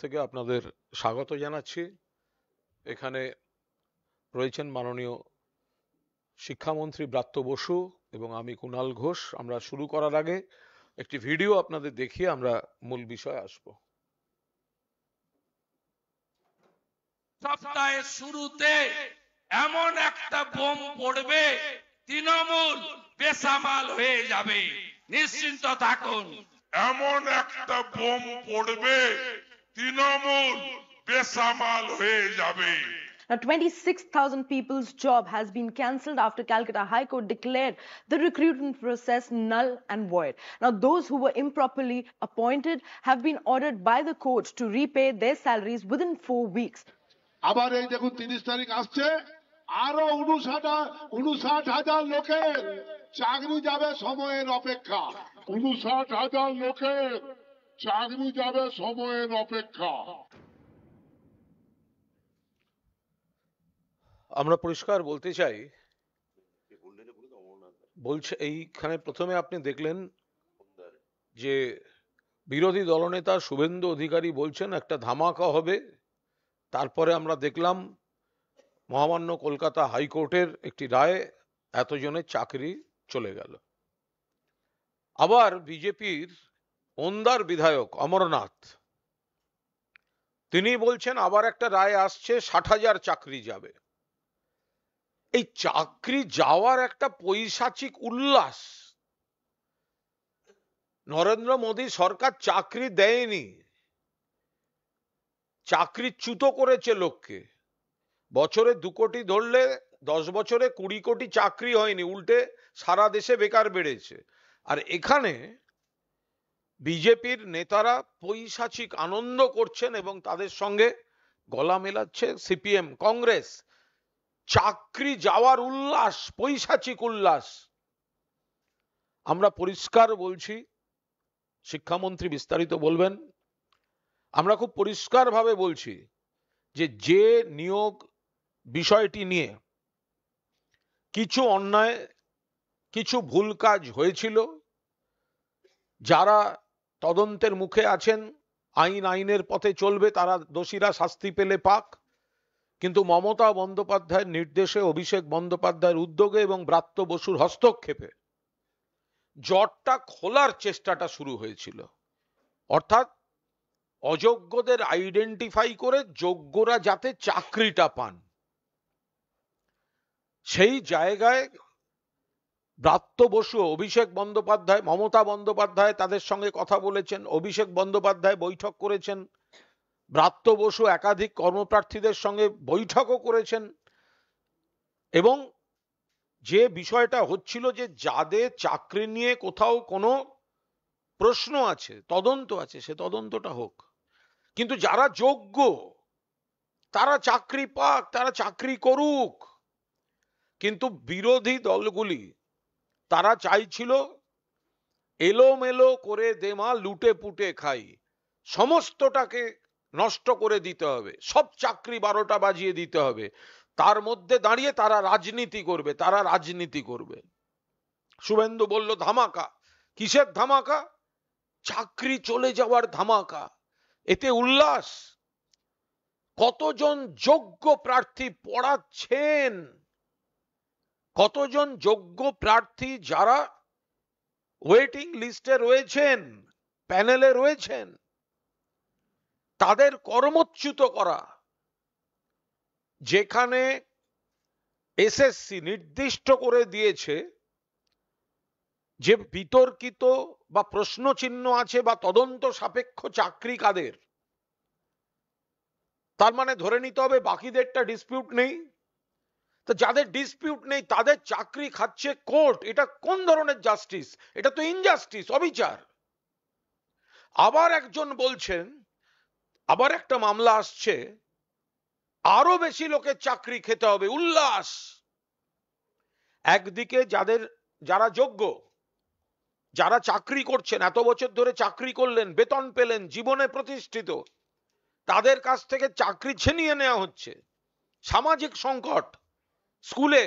থেকে আপনাদের স্বাগত জানাচ্ছি। এখানে রয়েছেন মাননীয় শিক্ষামন্ত্রী ব্রাত্য বসু এবং আমি কুণাল ঘোষ। আমরা শুরু করার আগে একটি ভিডিও আপনাদের দেখিয়ে আমরা মূল বিষয়ে আসব। সপ্তাহের শুরুতে এমন একটা বোম পড়বে, তৃণমূল বেসামাল হয়ে যাবে, নিশ্চিন্ত থাকুন। এমন একটা বোম পড়বে, তৃণমূল বেসামাল হয়ে যাবে। Now, 26,000 people's job has been cancelled after Calcutta High Court declared the recruitment process null and void. Now, those who were improperly appointed have been ordered by the court to repay their salaries within 4 weeks. আবার এই দেখুন 30 তারিখ আসছে, আরো 59,000 লোকের চাকরি যাবে সময়ের অপেক্ষা। 59,000 লোকের চাকরি যাবে সময়ের অপেক্ষা। আমরা পরিষ্কার বলতে চাই, বলছে এইখানে প্রথমে আপনি দেখলেন যে বিরোধী দলনেতা শুভেন্দু অধিকারী বলছেন একটা ধামাকা হবে। তারপরে আমরা দেখলাম মহামান্য কলকাতা হাইকোর্টের একটি রায়, এতজনের চাকরি চলে গেল। আবার বিজেপির ওন্দার বিধায়ক অমরনাথ, তিনি বলছেন আবার একটা রায় আসছে, 60,000 চাকরি যাবে। এই চাকরি যাওয়ার একটা পৈশাচিক উল্লাস। নরেন্দ্র মোদী সরকার চাকরি দেয়নি, চাকরিচ্যুত করেছে লোককে। বছরে 2 কোটি ধরলে 10 বছরে 20 কোটি চাকরি হয়নি, উল্টে সারা দেশে বেকার বেড়েছে। আর এখানে বিজেপির নেতারা পৈশাচিক আনন্দ করছেন এবং তাদের সঙ্গে গলা মেলাচ্ছে সিপিএম, কংগ্রেস। চাকরি যাওয়ার উল্লাস, পৈশাচিক উল্লাস। আমরা পরিষ্কার বলছি, শিক্ষামন্ত্রী বিস্তারিত বলবেন। আমরা খুব পরিষ্কারভাবে বলছি যে নিয়োগ বিষয়টি নিয়ে কিছু অন্যায়, কিছু ভুল কাজ হয়েছিল, যারা তদন্তের মুখে আছেন, আইনের পথে চলবে, তারা দোষীরা শাস্তি পেলে পাক। কিন্তু মমতা বন্দ্যোপাধ্যায়ের নির্দেশে, অভিষেক বন্দ্যোপাধ্যায়ের উদ্যোগে এবং ব্রাত্য বসুর হস্তক্ষেপে জটটা খোলার চেষ্টাটা শুরু হয়েছিল। অর্থাৎ অযোগ্যদের আইডেন্টিফাই করে যোগ্যরা যাতে চাকরিটা পান, সেই জায়গায় ব্রাত্য বসু, অভিষেক বন্দ্যোপাধ্যায়, মমতা বন্দ্যোপাধ্যায় তাদের সঙ্গে কথা বলেছেন, অভিষেক বন্দ্যোপাধ্যায় বৈঠক করেছেন, ব্রাত্য বসু একাধিক কর্মপ্রার্থীদের সঙ্গে বৈঠকও করেছেন। এবং যে বিষয়টা হচ্ছিল যে যাদের চাকরি নিয়ে কোথাও কোনো প্রশ্ন আছে, তদন্ত আছে, সে তদন্তটা হোক। কিন্তু যারা যোগ্য তারা চাকরি পাক, তারা চাকরি করুক। কিন্তু বিরোধী দলগুলি তারা চাইছিল এলোমেলো করে দেমা লুটে পুটে খাই, সমস্তটাকে নষ্ট করে দিতে হবে, সব চাকরি 12টা বাজিয়ে দিতে হবে। তার মধ্যে দাঁড়িয়ে তারা রাজনীতি করবে। শুভেন্দু বলল ধামাকা। কিসের ধামাকা? চাকরি চলে যাওয়ার ধামাকা। এতে উল্লাস। কতজন যোগ্য প্রার্থী পড়াচ্ছেন, কতজন যোগ্য প্রার্থী যারা ওয়েটিং লিস্টে রয়েছেন, প্যানেলে রয়েছেন, তাদের কর্মচ্যুত করা। যেখানে এসএসসি নির্দিষ্ট করে দিয়েছে যে বিতর্কিত বা প্রশ্নচিহ্ন আছে বা তদন্ত সাপেক্ষ চাকরি কাদের, তার মানে ধরে নিতে হবে বাকিদেরটা ডিসপিউট নেই। তো যাদের ডিসপিউট নেই তাদের চাকরি খাচ্ছে কোর্ট। এটা কোন ধরনের জাস্টিস? এটা তো ইনজাস্টিস, অবিচার। আবার একজন বলছেন, আবার একটা মামলা আসছে, আরো বেশি লোকের চাকরি খেতে হবে, উল্লাস। একদিকে যারা যোগ্য, যারা চাকরি করছেন, এত বছর ধরে চাকরি করলেন, বেতন পেলেন, জীবনে প্রতিষ্ঠিত, তাদের কাছ থেকে চাকরি ছিনিয়ে নেওয়া হচ্ছে। সামাজিক সংকট, স্কুলে,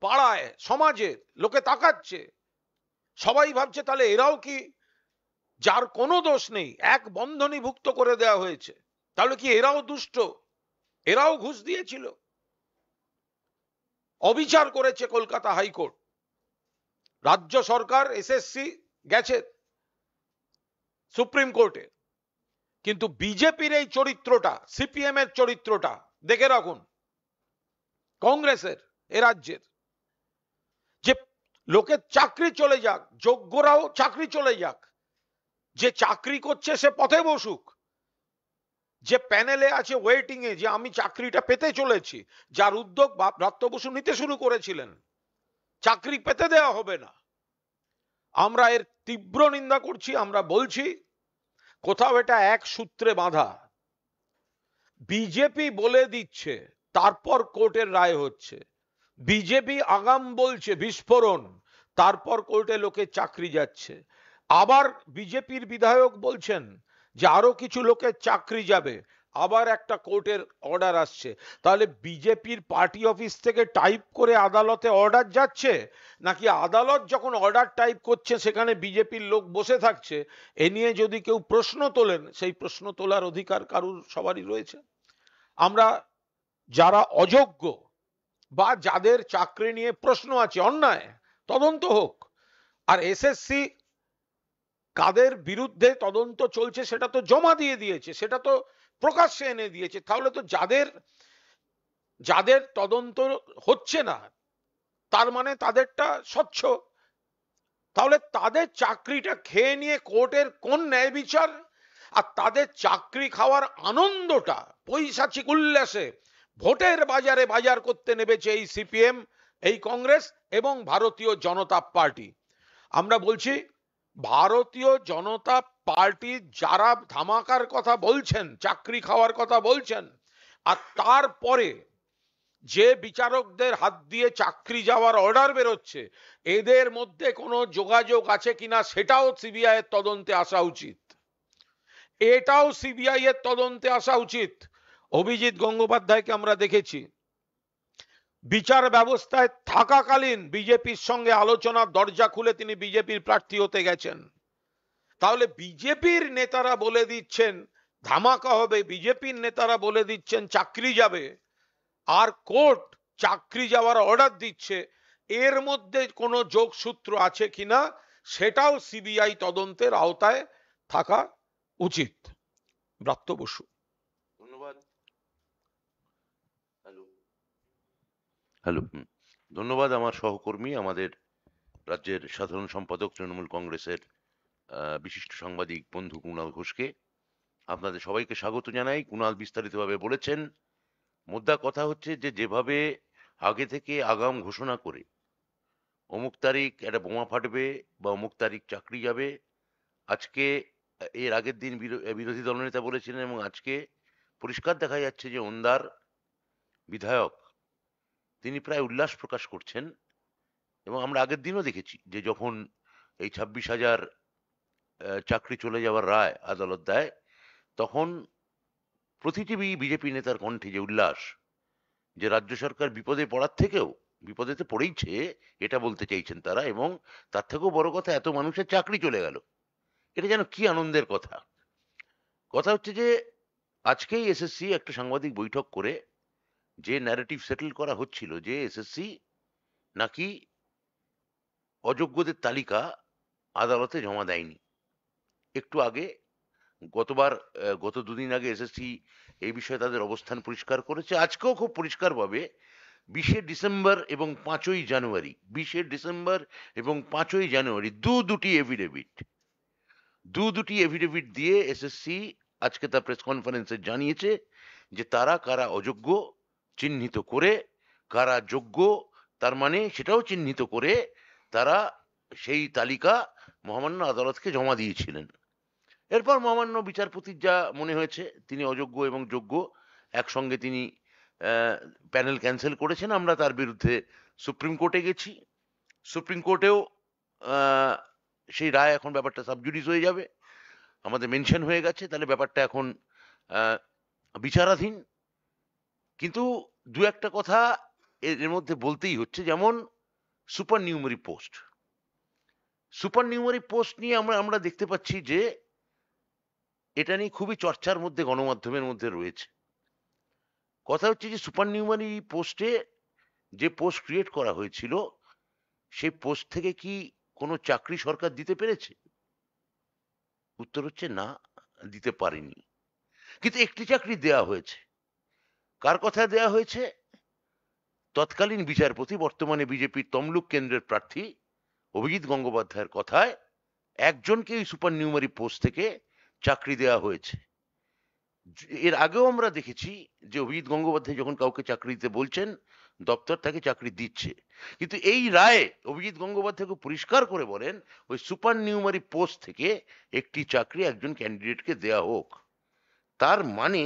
পাড়ায়, সমাজে লোকে তাকাচ্ছে, সবাই ভাবছে তাহলে এরাও কি, যার কোনো দোষ নেই, এক বন্ধনীভুক্ত করে দেওয়া হয়েছে। তাহলে কি এরাও দুষ্ট? এরাও ঘুষ দিয়েছিল? অবিচার করেছে কলকাতা হাইকোর্ট, রাজ্য সরকার, এসএসসি গেছে সুপ্রিম কোর্টে, কিন্তু বিজেপির এই চরিত্রটা, সিপিএম এর চরিত্রটা দেখে রাখুন, কংগ্রেসের এ রাজ্যের, যে লোকের চাকরি চলে যাক, যোগ্যরাও চাকরি চলে যাক, যে চাকরি করছে সে পথে বসুক, যে প্যানেলে আছে ওয়েটিং এ যে আমি চাকরিটা পেতে চলেছি, যার উদ্যোগ ব্রাত্য বসু নিতে শুরু করেছিলেন, চাকরি পেতে দেওয়া হবে না। আমরা এর তীব্র নিন্দা করছি। আমরা বলছি কোথাও এটা এক সূত্রে বাঁধা। বিজেপি বলে দিচ্ছে, তারপর কোর্টের রায় হচ্ছে। বিজেপি আগাম বলছে বিস্ফোরণ, তারপর কোর্টে লোকের চাকরি যাচ্ছে। আবার বিজেপির বিধায়ক বলছেন যে আরো কিছু লোকের চাকরি যাবে, আবার একটা কোর্টের অর্ডার আসছে। তাহলে বিজেপির পার্টি অফিস থেকে টাইপ করে আদালতে অর্ডার যাচ্ছে, নাকি আদালত যখন অর্ডার টাইপ করছে সেখানে বিজেপির লোক বসে থাকছে? এ নিয়ে যদি কেউ প্রশ্ন তোলেন, সেই প্রশ্ন তোলার অধিকার কারুর সবারই রয়েছে। আমরা যারা অযোগ্য বা যাদের চাকরি নিয়ে প্রশ্ন আছে, অন্যায় তদন্ত হোক। আর এসএসসি কাদের বিরুদ্ধে তদন্ত চলছে সেটা তো জমা দিয়ে দিয়েছে, সেটা তো প্রকাশ্যে এনে দিয়েছে। তাহলে তো যাদের তদন্ত হচ্ছে না, তার মানে তাদেরটা স্বচ্ছ। তাহলে তাদের চাকরিটা খেয়ে নিয়ে কোর্টের কোন ন্যায় বিচার? আর তাদের চাকরি খাওয়ার আনন্দটা পৈশাচিক উল্লাসে ভোটের বাজারে বাজার করতে নেমেছে এই সিপিএম, এই কংগ্রেস এবং ভারতীয় জনতা পার্টি। আমরা বলছি, ভারতীয় জনতা পার্টি যারা ধামাকার কথা বলছেন, চাকরি খাওয়ার কথা বলছেন, আর তারপরে যে বিচারকদের হাত দিয়ে চাকরি যাওয়ার অর্ডার বেরোচ্ছে, এদের মধ্যে কোনো যোগাযোগ আছে কিনা সেটাও সিবিআই এর তদন্তে আসা উচিত। এটাও সিবিআই এর তদন্তে আসা উচিত। অভিজিৎ গঙ্গোপাধ্যায়কে আমরা দেখেছি বিচার ব্যবস্থায় থাকাকালীন বিজেপির সঙ্গে আলোচনার দরজা খুলে তিনি বিজেপির প্রার্থী হতে গেছেন। তাহলে বিজেপির নেতারা বলে দিচ্ছেন ধামাকা হবে, বিজেপির নেতারা বলে দিচ্ছেন চাকরি যাবে, আর কোর্ট চাকরি যাওয়ার অর্ডার দিচ্ছে। এর মধ্যে কোনো যোগসূত্র আছে কিনা সেটাও সিবিআই তদন্তের আওতায় থাকা উচিত। ব্রাত্য বসু। ধন্যবাদ। হ্যালো, ধন্যবাদ আমার সহকর্মী, আমাদের রাজ্যের সাধারণ সম্পাদক তৃণমূল কংগ্রেসের বিশিষ্ট সাংবাদিক বন্ধু কুণাল ঘোষকে। আপনাদের সবাইকে স্বাগত জানাই। কুণাল বিস্তারিতভাবে বলেছেন। মোদ্দা কথা হচ্ছে যে যেভাবে আগে থেকে আগাম ঘোষণা করে অমুক তারিখ একটা বোমা ফাটবে বা অমুক তারিখ চাকরি যাবে, আজকে এর আগের দিন বিরোধী দলনেতা বলেছিলেন, এবং আজকে পরিষ্কার দেখা যাচ্ছে যে ওন্দার বিধায়ক তিনি প্রায় উল্লাস প্রকাশ করছেন। এবং আমরা আগের দিনও দেখেছি যে যখন এই 26,000 চাকরি চলে যাওয়ার রায় আদালত দেয়, তখন প্রতিটি বিজেপি নেতার কণ্ঠে যে উল্লাস, যে রাজ্য সরকার বিপদে পড়ার থেকেও বিপদেতে পড়েইছে এটা বলতে চাইছেন তারা, এবং তার থেকেও বড় কথা এত মানুষের চাকরি চলে গেল, এটা যেন কি আনন্দের কথা। কথা হচ্ছে যে আজকেই এসএসসি একটা সাংবাদিক বৈঠক করে যে ন্যারেটিভ সেটেল করা হচ্ছিল যে এসএসসি নাকি অযোগ্যদের তালিকা আদালতে জমা দেয়নি। একটু আগে গত দুদিন আগে এসএসসি এই বিষয়ে তাদের অবস্থান পরিষ্কার করেছে। আজকেও খুব পরিষ্কারভাবে 20শে ডিসেম্বর এবং 5ই জানুয়ারি 20শে ডিসেম্বর এবং 5ই জানুয়ারি দুটি এফিডেভিট দিয়ে এসএসসি আজকে তার প্রেস কনফারেন্সে জানিয়েছে যে তারা কারা অযোগ্য চিহ্নিত করে, কারা যোগ্য তার মানে সেটাও চিহ্নিত করে তারা সেই তালিকা মহামান্য আদালতকে জমা দিয়েছিলেন। এরপর মহামান্য বিচারপতির যা মনে হয়েছে তিনি অযোগ্য এবং যোগ্য একসঙ্গে তিনি প্যানেল ক্যান্সেল করেছেন। আমরা তার বিরুদ্ধে সুপ্রিম কোর্টে গেছি। সুপ্রিম কোর্টেও সেই রায়, এখন ব্যাপারটা সাবজুডিস হয়ে যাবে, আমাদের মেনশন হয়ে গেছে, তাহলে ব্যাপারটা এখন বিচারাধীন। কিন্তু দু একটা কথা এর মধ্যে বলতেই হচ্ছে, যেমন সুপার নিউমারি পোস্ট নিয়ে আমরা দেখতে পাচ্ছি যে এটা নিয়ে খুবই চর্চার মধ্যে গণমাধ্যমের মধ্যে রয়েছে। কথা হচ্ছে যে সুপার নিউমারি পোস্টে যে পোস্ট ক্রিয়েট করা হয়েছিল সেই পোস্ট থেকে কি কোনো চাকরি সরকার দিতে পেরেছে? উত্তর হচ্ছে না, দিতে পারেনি। কিন্তু একটি চাকরি দেয়া হয়েছে। কার কথায় দেয়া হয়েছে? তৎকালীন বিচারপতি, বর্তমানে বিজেপির তমলুক কেন্দ্রের প্রার্থী অভিজিৎ গঙ্গোপাধ্যায়ের কথায় একজনকে এই সুপার নিউমারি পোস্ট থেকে চাকরি দেওয়া হয়েছে। এর আগেও আমরা দেখেছি যে অভিজিৎ গঙ্গোপাধ্যায় যখন কাউকে চাকরি দিতে বলছেন, দপ্তর তাকে চাকরি দিচ্ছে। কিন্তু এই রায়ে অভিজিৎ গঙ্গোপাধ্যায়কে পরিষ্কার করে বলেন ওই সুপার নিউমারি পোস্ট থেকে একটি চাকরি একজন ক্যান্ডিডেটকে দেয়া হোক। তার মানে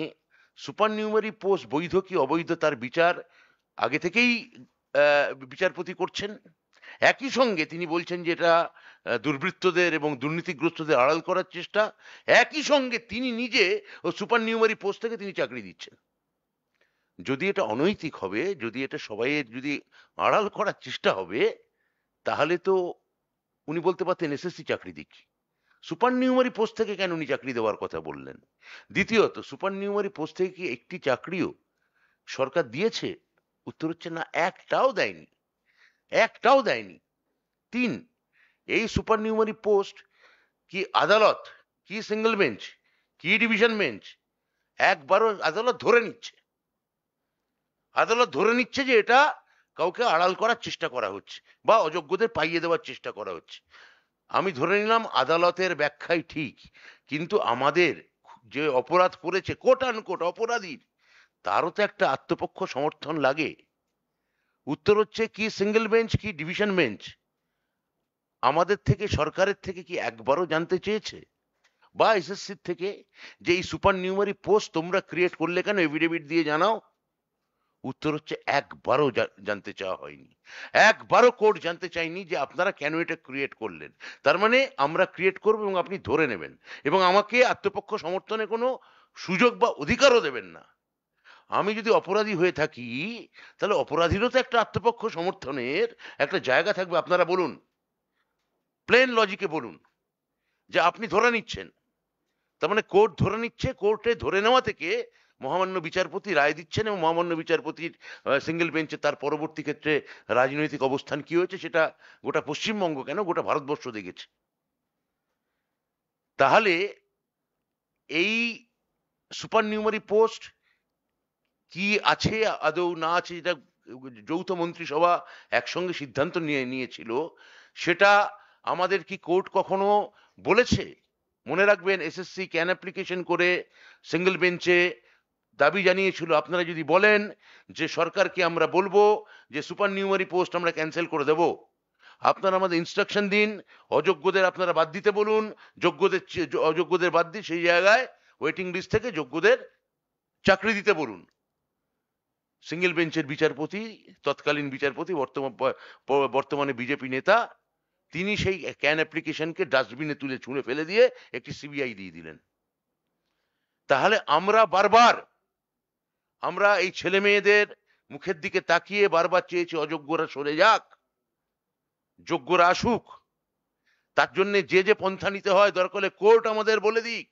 সুপার নিউমারি পোস্ট বৈধ কি অবৈধ তার বিচার আগে থেকেই বিচারপতি করছেন। একই সঙ্গে তিনি বলছেন যে এটা দুর্বৃত্তদের এবং দুর্নীতিগ্রস্তদের আড়াল করার চেষ্টা। একই সঙ্গে তিনি নিজে ও সুপার নিউমারি পোস্ট থেকে তিনি চাকরি দিচ্ছেন। যদি এটা অনৈতিক হবে, যদি এটা সবাইয়ের যদি আড়াল করার চেষ্টা হবে, তাহলে তো উনি বলতে পারতেন এসএসসি চাকরি দিক। সুপার নিউমারি পোস্ট থেকে কেন উনি চাকরি দেওয়ার কথা বললেন? দ্বিতীয়ত, সুপার নিউমারি পোস্ট থেকে কি একটি চাকরিও সরকার দিয়েছে? উত্তর হচ্ছে না, একটাও দেয়নি, একটাও দেয়নি। 3, এই সুপার নিউমারি পোস্ট কি আদালত, কি সিঙ্গেল বেঞ্চ, কি ডিভিশন বেঞ্চ একবারও আদালত ধরে নিচ্ছে, আদালত ধরে নিচ্ছে যে এটা কাউকে আড়াল করার চেষ্টা করা হচ্ছে বা অযোগ্যদের পাইয়ে দেওয়ার চেষ্টা করা হচ্ছে। আমি ধরে নিলাম আদালতের ব্যাখ্যাই ঠিক, কিন্তু আমাদের যে অপরাধ করেছে কোট আনকোট অপরাধীর, তারও তো একটা আত্মপক্ষ সমর্থন লাগে। উত্তর হচ্ছে কি সিঙ্গেল বেঞ্চ, কি ডিভিশন বেঞ্চ আমাদের থেকে, সরকারের থেকে কি একবারও জানতে চেয়েছে? বা এসএসসির থেকে যে এই সুপার নিউমারি পোস্ট তোমরা ক্রিয়েট করলে কেন, এফিডেভিট দিয়ে জানাও। উত্তর হচ্ছে একবারও জানতে চাওয়া হয়নি, একবারও কোর্ট জানতে চাইনি যে আপনারা কেন এটা ক্রিয়েট করলেন। তার মানে আমরা ক্রিয়েট করবো এবং আপনি ধরে নেবেন এবং আমাকে আত্মপক্ষ সমর্থনে কোনো সুযোগ বা অধিকারও দেবেন না। আমি যদি অপরাধী হয়ে থাকি তাহলে অপরাধীরও তো একটা আত্মপক্ষ সমর্থনের একটা জায়গা থাকবে। আপনারা বলুন, প্লেন লজিকে বলুন যে আপনি ধরে নিচ্ছেন, তার মানে কোর্ট ধরে নিচ্ছে, কোর্টে ধরে নেওয়া থেকে মহামান্য বিচারপতি রায় দিচ্ছেন এবং মহামান্য বিচারপতির সিঙ্গেল বেঞ্চে তার পরবর্তী ক্ষেত্রে রাজনৈতিক অবস্থান কি হয়েছে সেটা গোটা পশ্চিমবঙ্গ কেন গোটা ভারতবর্ষ দেখেছে। তাহলে এই সুপার নিউমারি পোস্ট কি আছে আদৌ না আছে, যেটা যৌথ মন্ত্রিসভা একসঙ্গে সিদ্ধান্ত নিয়েছিল, সেটা আমাদের কি কোর্ট কখনো বলেছে? মনে রাখবেন, এসএসসি ক্যান অ্যাপ্লিকেশন করে সিঙ্গেল বেঞ্চে দাবি জানিয়েছিল, আপনারা যদি বলেন যে সরকারকে আমরা বলবো যে সুপার নিউমারি পোস্ট আমরা ক্যান্সেল করে দেব, আপনারা আমাদের ইনস্ট্রাকশন দিন, অযোগ্যদের আপনারা বাদ দিতে বলুন, অযোগ্যদের বাদ দিয়ে সেই জায়গায় ওয়েটিং লিস্ট থেকে যোগ্যদের চাকরি দিতে বলুন। সিঙ্গেল বেঞ্চের বিচারপতি, তৎকালীন বিচারপতি, বর্তমানে বিজেপি নেতা, তিনি সেই ক্যান অ্যাপ্লিকেশনকে ডাস্টবিনে তুলে ছুঁড়ে ফেলে দিয়ে একটি সিবিআই দিয়ে দিলেন। তাহলে আমরা বারবার আমরা এই ছেলে মেয়েদের মুখের দিকে তাকিয়ে বারবার চেয়েছি অযোগ্যরা সরে যাক, যোগ্যরা আসুক। তার জন্য যে যে পন্থা নিতে হয় দরকার হলে কোর্ট আমাদের বলে দিক,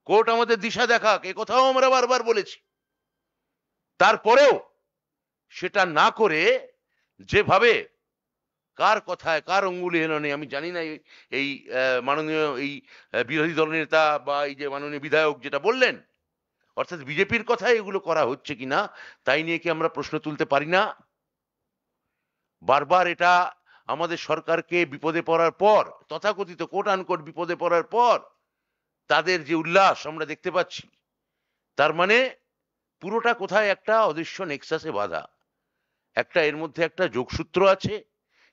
কোর্ট আমাদের দিশা দেখাক, এ কথাও আমরা বারবার বলেছি। তারপরেও সেটা না করে যেভাবে কার কথায় কার অঙ্গুলি হেলনে আমি জানি না, এই মাননীয় এই বিরোধী দলনেতা বা এই যে মাননীয় বিধায়ক যেটা বললেন, অর্থাৎ বিজেপির কথায় এগুলো করা হচ্ছে কিনা তাই নিয়ে কি আমরা প্রশ্ন তুলতে পারি না? বারবার এটা আমাদের সরকারকে বিপদে পড়ার পর, তথাকথিত কোট আনকোট বিপদে পড়ার পর তাদের যে উল্লাস আমরা দেখতে পাচ্ছি, তার মানে পুরোটা কোথায় একটা অদৃশ্য নেক্সাসে বাঁধা, একটা এর মধ্যে একটা যোগসূত্র আছে।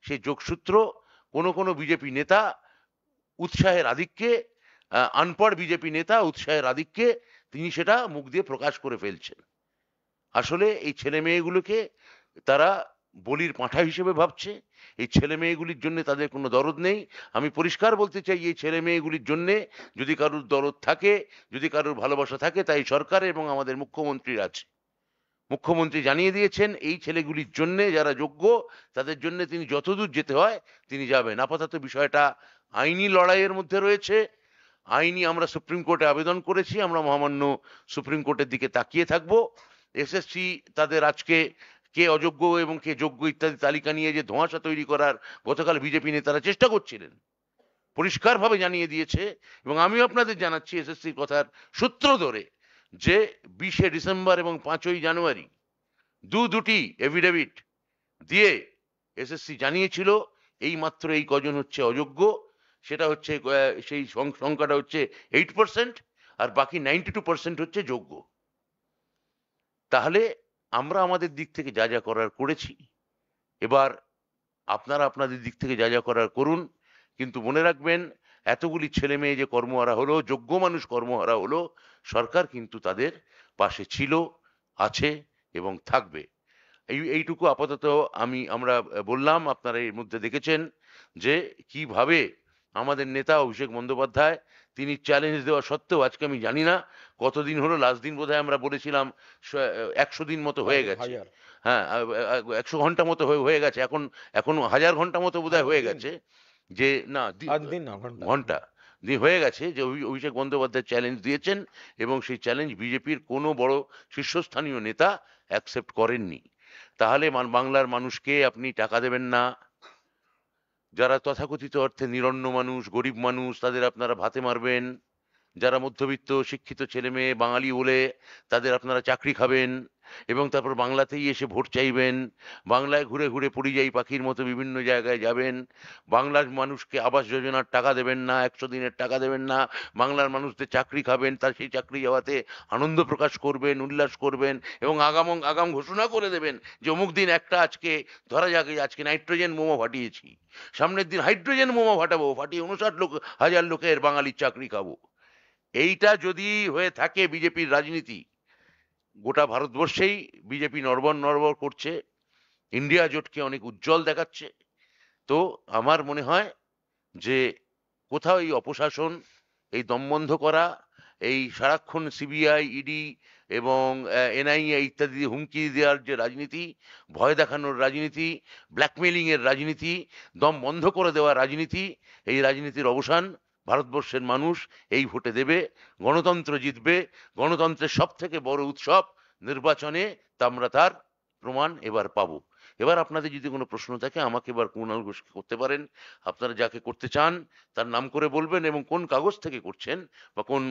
সেই যোগসূত্র কোনো বিজেপি নেতা উৎসাহের আধিক্যে, আনপড় বিজেপি নেতা উৎসাহের আধিক্যে তিনি সেটা মুখ দিয়ে প্রকাশ করে ফেলছেন। আসলে এই ছেলে মেয়েগুলোকে তারা বলির পাঁঠা হিসেবে ভাবছে। এই ছেলে মেয়েগুলির জন্য তাদের কোনো দরদ নেই। আমি পরিষ্কার বলতে চাই, এই ছেলে মেয়েগুলির জন্য যদি কারোর দরদ থাকে, যদি কারোর ভালোবাসা থাকে, তাই সরকার এবং আমাদের মুখ্যমন্ত্রীর আছে। মুখ্যমন্ত্রী জানিয়ে দিয়েছেন এই ছেলেগুলির জন্য যারা যোগ্য তাদের জন্য তিনি যতদূর যেতে হয় তিনি যাবেন। আপাতত বিষয়টা আইনি লড়াইয়ের মধ্যে রয়েছে। আইনি আমরা সুপ্রিম কোর্টে আবেদন করেছি, আমরা মহামান্য সুপ্রিম কোর্টের দিকে তাকিয়ে থাকবো। এসএসসি তাদের আজকে কে অযোগ্য এবং কে যোগ্য ইত্যাদি তালিকা নিয়ে যে ধোঁয়াশা তৈরি করার গতকাল বিজেপি নেতারা চেষ্টা করছিলেন, পরিষ্কারভাবে জানিয়ে দিয়েছে। এবং আমিও আপনাদের জানাচ্ছি এসএসসির কথার সূত্র ধরে যে 20শে ডিসেম্বর এবং 5ই জানুয়ারি দুটি এফিডেভিট দিয়ে এসএসসি জানিয়েছিল এই মাত্র এই কজন হচ্ছে অযোগ্য। সেটা হচ্ছে সেই সংখ্যাটা হচ্ছে 8%, আর বাকি 92% হচ্ছে যোগ্য। তাহলে আমরা আমাদের দিক থেকে যা যা করার করেছি, এবার আপনারা আপনাদের দিক থেকে যা যা করার করুন। কিন্তু মনে রাখবেন, এতগুলি ছেলে মেয়ে যে কর্মহারা হলো, যোগ্য মানুষ কর্মহারা হলো, সরকার কিন্তু তাদের পাশে ছিল, আছে এবং থাকবে। এইটুকু আপাতত আমরা বললাম। আপনারা এর মধ্যে দেখেছেন যে কিভাবে আমাদের নেতা অভিষেক বন্দ্যোপাধ্যায় তিনি চ্যালেঞ্জ দেওয়া সত্ত্বেও, আজকে আমি জানি না কতদিন হলো, লাস্ট দিন বোধহয় আমরা বলেছিলাম 100 দিন মতো হয়ে গেছে, হ্যাঁ 100 ঘন্টা মতো হয়ে গেছে, এখন 1000 ঘন্টা মতো বোধহয় হয়ে গেছে, যে না ঘন্টা দিয়ে হয়ে গেছে যে অভিষেক বন্দ্যোপাধ্যায় চ্যালেঞ্জ দিয়েছেন, এবং সেই চ্যালেঞ্জ বিজেপির কোনো বড় শীর্ষস্থানীয় নেতা অ্যাকসেপ্ট করেননি। তাহলে বাংলার মানুষকে আপনি টাকা দেবেন না, যারা তথাকথিত অর্থে নিরন্ন মানুষ, গরিব মানুষ, তাদের আপনারা ভাতে মারবেন, যারা মধ্যবিত্ত শিক্ষিত ছেলে মেয়ে বাঙালি বলে তাদের আপনারা চাকরি খাবেন, এবং তারপর বাংলাতেই এসে ভোট চাইবেন, বাংলায় ঘুরে ঘুরে পরিযায়ী পাখির মতো বিভিন্ন জায়গায় যাবেন, বাংলার মানুষকে আবাস যোজনার টাকা দেবেন না, 100 দিনের টাকা দেবেন না, বাংলার মানুষদের চাকরি খাবেন, তার সেই চাকরি যাওয়াতে আনন্দ প্রকাশ করবেন, উল্লাস করবেন, এবং আগাম ঘোষণা করে দেবেন যে অমুক দিন একটা, আজকে ধরা যাক আজকে নাইট্রোজেন বোমা ফাটিয়েছি, সামনের দিন হাইড্রোজেন বোমা ফাটাবো, ফাটিয়ে 59,000 লোকের বাঙালির চাকরি খাবো। এইটা যদি হয়ে থাকে বিজেপির রাজনীতি, গোটা ভারতবর্ষেই বিজেপি নড়বড় করছে, ইন্ডিয়া জোটকে অনেক উজ্জ্বল দেখাচ্ছে। তো আমার মনে হয় যে কোথাও এই অপশাসন, এই দমবন্ধ করা, এই সারাক্ষণ সিবিআই, ইডি এবং এনআইএ ইত্যাদি হুমকি দেওয়ার যে রাজনীতি, ভয় দেখানোর রাজনীতি, ব্ল্যাকমেলিং এর রাজনীতি, দম বন্ধ করে দেওয়ার রাজনীতি, এই রাজনীতির অবসান ভারতবর্ষের মানুষ এই ভোটে দেবে। গণতন্ত্র জিতবে। গণতন্ত্রের সব থেকে বড় উৎসব নির্বাচনে, তা আমরা তার প্রমাণ এবার পাবো। এবার আপনাদের যদি কোনো প্রশ্ন থাকে আমাকে এবার কুণাল ঘোষকে করতে পারেন। আপনারা যাকে করতে চান তার নাম করে বলবেন, এবং কোন কাগজ থেকে করছেন বা কোন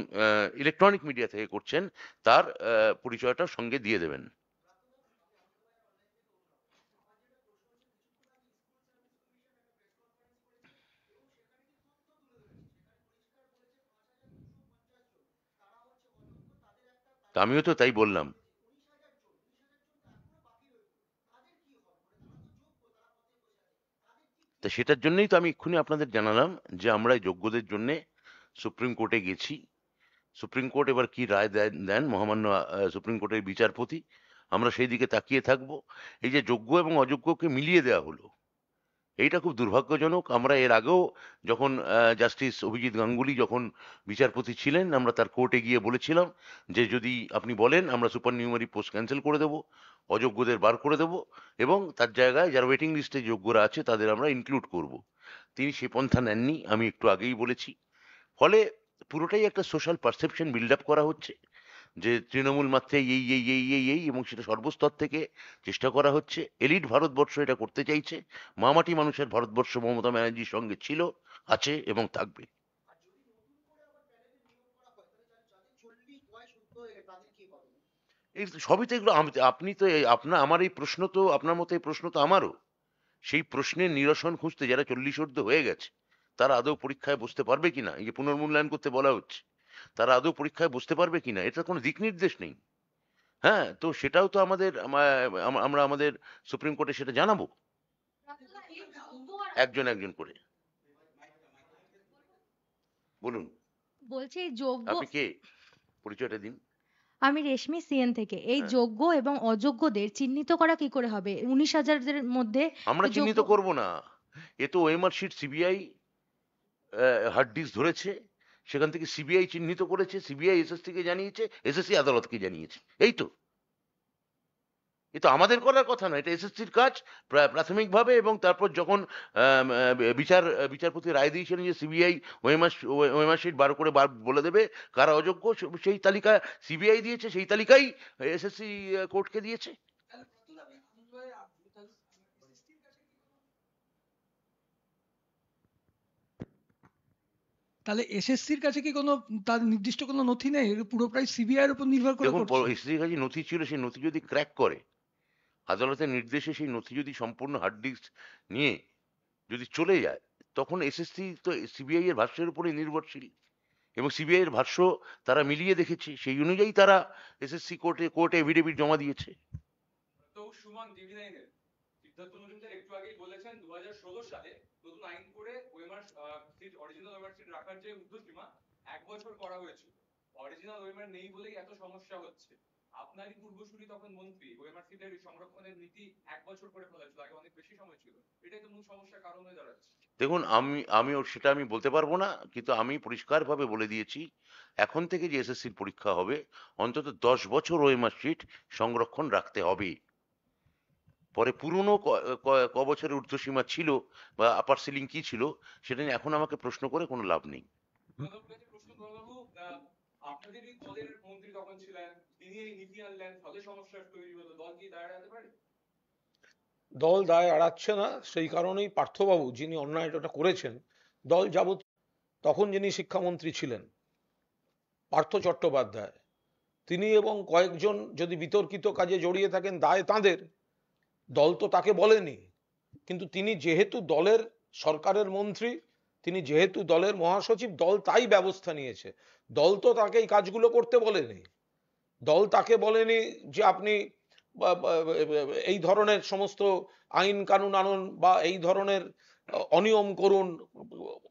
ইলেকট্রনিক মিডিয়া থেকে করছেন তার পরিচয়টা সঙ্গে দিয়ে দেবেন। আমিও তো তাই বললাম। তা সেটার জন্যই তো আমি এক্ষুনি আপনাদের জানালাম যে আমরা যোগ্যদের জন্য সুপ্রিম কোর্টে গেছি। সুপ্রিম কোর্ট এবার কি রায় দেন মহামান্য সুপ্রিম কোর্টের বিচারপতি, আমরা সেই দিকে তাকিয়ে থাকব। এই যে যোগ্য এবং অযোগ্যকে মিলিয়ে দেওয়া হলো, এইটা খুব দুর্ভাগ্যজনক। আমরা এর আগেও যখন জাস্টিস অভিজিৎ গাঙ্গুলি যখন বিচারপতি ছিলেন, আমরা তার কোর্টে গিয়ে বলেছিলাম যে যদি আপনি বলেন আমরা সুপার নিউমারি পোস্ট ক্যান্সেল করে দেব, অযোগ্যদের বার করে দেব, এবং তার জায়গায় যারা ওয়েটিং লিস্টে যোগ্যরা আছে তাদের আমরা ইনক্লুড করব। তিনি সে পন্থা নেননি, আমি একটু আগেই বলেছি। ফলে পুরোটাই একটা সোশ্যাল পারসেপশন বিল্ড আপ করা হচ্ছে যে তৃণমূল মাত্রে এই, এবং সেটা সর্বস্তর থেকে চেষ্টা করা হচ্ছে। এলিট ভারতবর্ষ এটা করতে চাইছে। মামাটি মানুষের ভারতবর্ষ মমতা ব্যানার্জির সঙ্গে ছিল, আছে এবং থাকবে। এই সবই তো এগুলো আপনি তো আমার এই প্রশ্ন তো, আপনার মতো এই প্রশ্ন তো আমারও। সেই প্রশ্নের নিরসন খুঁজতে যারা 40 হয়ে গেছে তারা আদৌ পরীক্ষায় বসতে পারবে কিনা, এই যে পুনর্মূল্যায়ন করতে বলা হচ্ছে, তারা আদৌ পরীক্ষায় বসতে পারবে কিনা, এটা কোনো দিক নির্দেশ নেই। হ্যাঁ, তো সেটাও তো আমরা আমাদের সুপ্রিম কোর্টে সেটা জানাবো একজন করে। বলুন, বলছি এই যোগ্য, আপনি কে, পরিচয়টা দিন। আমি রেশমি সিএন থেকে। এই হ্যাঁ। যোগ্য এবং অযোগ্যদের চিহ্নিত করা কি করে হবে? 19,000-এর মধ্যে আমরা চিহ্নিত যোগ্য, করব না, এ তো OMR sheet CBI hard disk ধরেছে, সেখান থেকে সিবিআই চিহ্নিত করেছে, সিবিআই এসএসসি কে জানিয়েছে, এসএসসি আদালতকে জানিয়েছে। এই তো এ তো আমাদের করার কথা না, এটা এসএসসির কাজ প্রাথমিকভাবে। এবং তারপর যখন বিচারপতি রায় দিয়েছিলেন যে সিবিআই ওএমআর শিট বার করে বলে দেবে কারা অযোগ্য, সেই তালিকা সিবিআই দিয়েছে, সেই তালিকাই এসএসসি কোর্টকে দিয়েছে। তাহলে এসএসসির কাছে কি কোনো তার নির্দিষ্ট কোনো নথি নেই, পুরোটাই সিবিআই এর উপর নির্ভর করে দেখুন, করছে? এসএসসির কাছে নথি ছিল, সেই নথি যদি ক্র্যাক করে, আদালতের নির্দেশে সেই নথি যদি সম্পূর্ণ হার্ড ডিস্ক নিয়ে যদি চলে যায়, তখন এসএসসি তো সিবিআই এর ভাষ্যের উপরে নির্ভরশীল, এবং সিবিআই এর ভাষ্য তারা মিলিয়ে দেখেছে, সেই অনুযায়ী তারা এসএসসি কোর্টে এফিডেভিট জমা দিয়েছে। তো সুমন টিভি9 এর সিদ্ধার্থ মজুমদার একটু আগেই বলেছেন 2016 সালে নতুন আইন করে OMR sheet, original OMR sheet রাখার যে উর্ধ্বসীমা 1 বছর করা হয়েছিল। অরিজিনাল ওএমআর নেই বলেই এত সমস্যা হচ্ছে। আপনারই পূর্বসূরি তখন মন্ত্রী ওএমআর সিটের সংরক্ষণের নীতি 1 বছর করে ফেলেছিল, আগে অনেক বেশি সময় ছিল। এটাই তো মূল সমস্যার কারণ হয়ে দাঁড়াচ্ছে। দেখুন, সেটা আমি বলতে পারবো না, কিন্তু আমি পরিষ্কারভাবে বলে দিয়েছি, এখন থেকে যে এসএসসির পরীক্ষা হবে অন্তত 10 বছর ওএমআর শিট সংরক্ষণ রাখতে হবে। পরে পুরনো ক বছরের ঊর্ধ্বসীমা ছিল বা আপার সিলিং কি ছিল, সেটা নিয়ে এখন আমাকে প্রশ্ন করে কোনো লাভ নেই। প্রশ্ন করবো, আপনাদেরই দলের মন্ত্রী তখন ছিলেন, তিনি এই নীতি আনলেন, ফলে সমস্যা তৈরি হলো, দল কি দায় এড়াতে পারে? দল দায় এড়াচ্ছে না, সেই কারণেই পার্থবাবু যিনি অন্যায়টা করেছেন, দল যাবত তখন যিনি শিক্ষামন্ত্রী ছিলেন পার্থ চট্টোপাধ্যায়, তিনি এবং কয়েকজন যদি বিতর্কিত কাজে জড়িয়ে থাকেন, দায় তাঁদের। দল তো তাকে বলেনি, কিন্তু তিনি যেহেতু দলের সরকারের মন্ত্রী, তিনি যেহেতু দলের মহাসচিব, দল তাই ব্যবস্থা নিয়েছে। দল তো তাকে এই কাজগুলো করতে বলেনি। দল তাকে বলেনি যে আপনি এই ধরনের সমস্ত আইন কানুন আনুন বা এই ধরনের অনিয়ম করুন,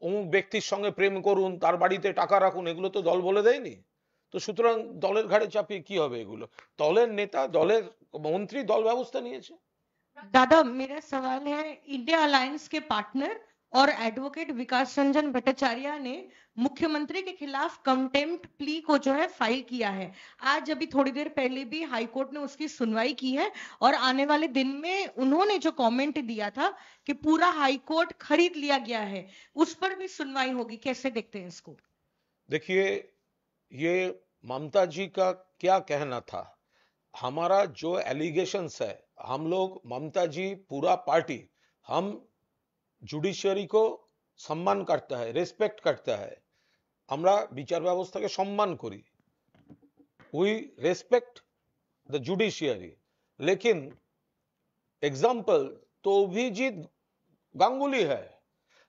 অমুক ব্যক্তির সঙ্গে প্রেম করুন, তার বাড়িতে টাকা রাখুন, এগুলো তো দল বলে দেয়নি। তো সুতরাং দলের ঘাড়ে চাপিয়ে কি হবে এগুলো? দলের নেতা, দলের মন্ত্রী, দল ব্যবস্থা নিয়েছে। दादा मेरा सवाल है, इंडिया अलायंस के पार्टनर और एडवोकेट विकास रंजन भट्टाचार्य ने मुख्यमंत्री के खिलाफ कंटेम्प्ट प्ली को जो है फाइल किया है। आज अभी थोड़ी देर पहले भी हाई कोर्ट ने उसकी सुनवाई की है और आने वाले दिन में उन्होंने जो कमेंट दिया था कि पूरा हाई कोर्ट खरीद लिया गया है, उस पर भी सुनवाई होगी। कैसे देखते हैं इसको? देखिए, ये ममता जी का क्या कहना था। हमारा जो एलिगेशंस है, हम लोग ममता जी पूरा पार्टी, हम जुडिशियरी को सम्मान करता है, रेस्पेक्ट करता है, আমরা বিচার ব্যবস্থাকে সম্মান করি, উই রেসপেক্ট द जुडिशियरी। लेकिन एग्जाम्पल तो अभिजीत गांगुली है।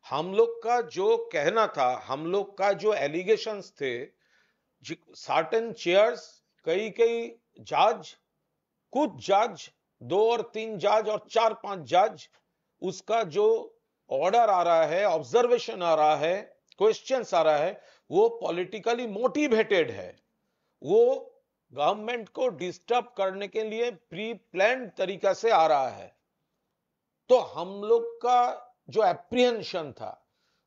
हम लोग का जो कहना था, हम लोग का जो एलिगेशंस थे, सर्टेन चेयर्स, कई जज, कुछ जज, 2 और 3 जज और 4-5 जज, उसका जो ऑर्डर आ रहा है, ऑब्जर्वेशन आ रहा है, क्वेश्चंस आ रहा है, वो पॉलिटिकली मोटिवेटेड है। वो गवर्नमेंट को डिस्टर्ब करने के लिए प्री प्लान्ड तरीका से आ रहा है। तो हम लोग का जो एप्रिहेंशन था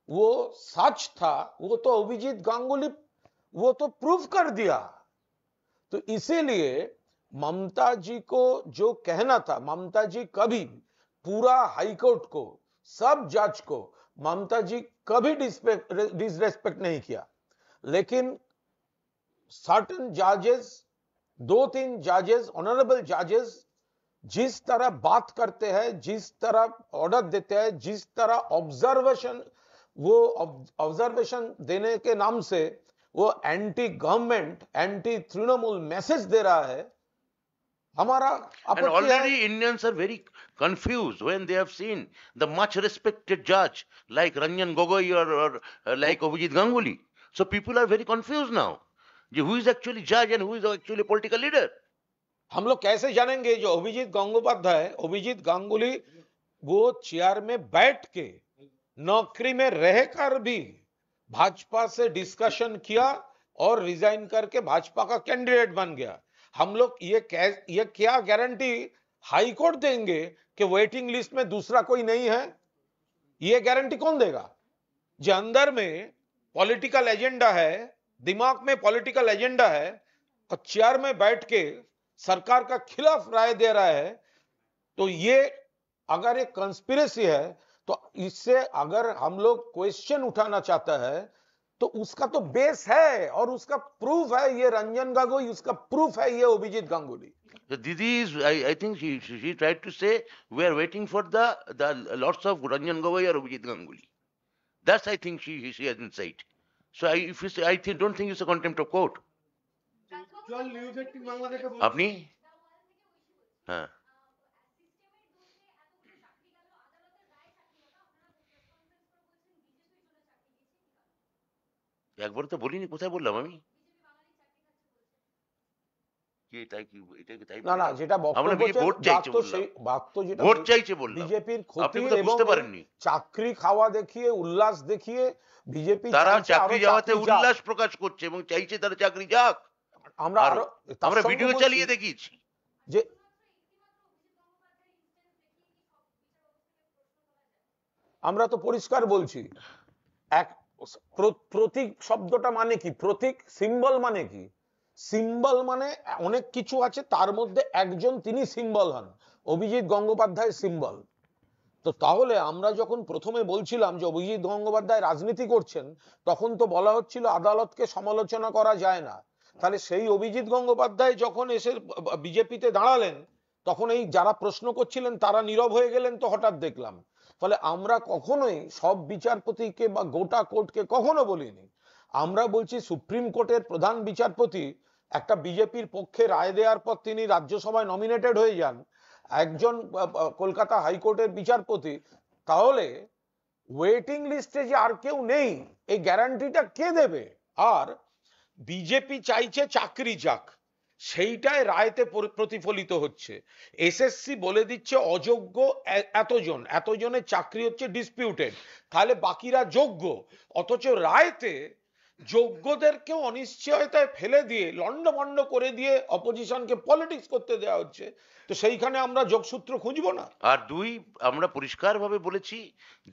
वो सच था, वो तो अभिजीत गांगुली वो तो प्रूव कर दिया। तो इसीलिए ममता जी को जो कहना था, ममता जी कभी पूरा हाईकोर्ट को, सब जज को ममता जी कभी डिसरेस्पेक्ट नहीं किया। लेकिन सर्टेन जजेस, 2-3 जजेस, ऑनरेबल जजेस, जिस तरह बात करते हैं, जिस तरह ऑर्डर देते हैं, जिस तरह ऑब्जर्वेशन देने के नाम से वो anti government, anti Trinamool message दे रहा है, हमारा And already Indians are very confused when they have seen the much respected judge like Ranjan Gogoi or like Abhijit Ganguly. So people are very confused now. Who is actually judge and who is actually political leader? हम लोग कैसे जानेंगे? जो अभिजीत गंगोपाध्याय, अभिजीत गांगुली, वो chair में बैठ के, नौकरी में रहकर भी भाजपा से डिस्कशन किया और रिजाइन करके भाजपा का कैंडिडेट बन गया। हम लोग ये क्या गारंटी हाई कोर्ट देंगे कि वेटिंग लिस्ट में दूसरा कोई नहीं है? ये गारंटी कौन देगा? जो अंदर में पॉलिटिकल एजेंडा है, दिमाग में पॉलिटिकल एजेंडा है, और चेयर में बैठ के सरकार का खिलाफ राय दे रहा है, तो ये अगर एक कंस्पिरेसी है, तो इससे अगर हम लोग क्वेश्चन उठाना चाहता है तो उसका तो बेस है और उसका प्रूफ है ये रंजन गोगोई, उसका प्रूफ है ये Abhijit Ganguly. Didi is, I think she tried to say we are waiting for the lots of Ranjan Gogoi or Abhijit Ganguly. That's I think she has insight. So if you say, don't think it's a contempt of court. আপনি হ্যাঁ একবার তো বলিনি, কোথায় বললাম আমি? না না, যেটা ভোট চাইছে বললাম, বিজেপির আপনি ক্ষতি বোধহয় এবং বুঝতে পারেননি। চাকরি খাওয়া দেখিয়ে, উল্লাস দেখিয়ে বিজেপি তারা চাকরি যাওয়াতে উল্লাস প্রকাশ করছে এবং চাইছে তারা চাকরি যাক। আমরা ভিডিও চালিয়ে দেখিয়েছি যে আমরা তো পরিষ্কার বলছি, এক প্রতীক শব্দটা মানে কি? প্রতীক, সিম্বল মানে কি? সিম্বল মানে অনেক কিছু আছে, তার মধ্যে একজন তিনি সিম্বল হন, অভিজিৎ গঙ্গোপাধ্যায় সিম্বল। তো তাহলে আমরা যখন প্রথমে বলছিলাম যে অভিজিৎ গঙ্গোপাধ্যায় রাজনীতি করছেন, তখন তো বলা হচ্ছিল আদালতকে সমালোচনা করা যায় না। তাহলে সেই অভিজিৎ গঙ্গোপাধ্যায় যখন এসে বিজেপিতে দাঁড়ালেন, তখন এই যারা প্রশ্ন করছিলেন তারা নীরব হয়ে গেলেন, তো হঠাৎ দেখলাম। ফলে আমরা কখনোই সব বিচারপতিকে বা গোটা কোর্টকে কখনো বলিনি। আমরা বলছি সুপ্রিম কোর্টের প্রধান বিচারপতি একটা বিজেপির পক্ষে রায় দেওয়ার পর তিনি রাজ্যসভায় নমিনেটেড হয়ে যান, একজন কলকাতা হাইকোর্টের বিচারপতি, তাহলে ওয়েটিং লিস্টে যে আর কেউ নেই এই গ্যারান্টিটা কে দেবে? আর বিজেপি চাইছে চাকরি যাক, সেইটাই রায়তে প্রতিফলিত হচ্ছে। এসএসসি বলে দিচ্ছে অযোগ্য এতজনের চাকরি হচ্ছে ডিসপিউটেড, তাহলে বাকিরা যোগ্য। অথচ রায়তে যোগ্যদেরকে অনিশ্চয়তায় ফেলে দিয়ে, লন্ডভন্ড করে দিয়ে অপোজিশনকে পলিটিক্স করতে দেওয়া হচ্ছে। তো সেইখানে আমরা যোগসূত্র খুঁজবো না। আর দুই, আমরা পরিষ্কারভাবে বলেছি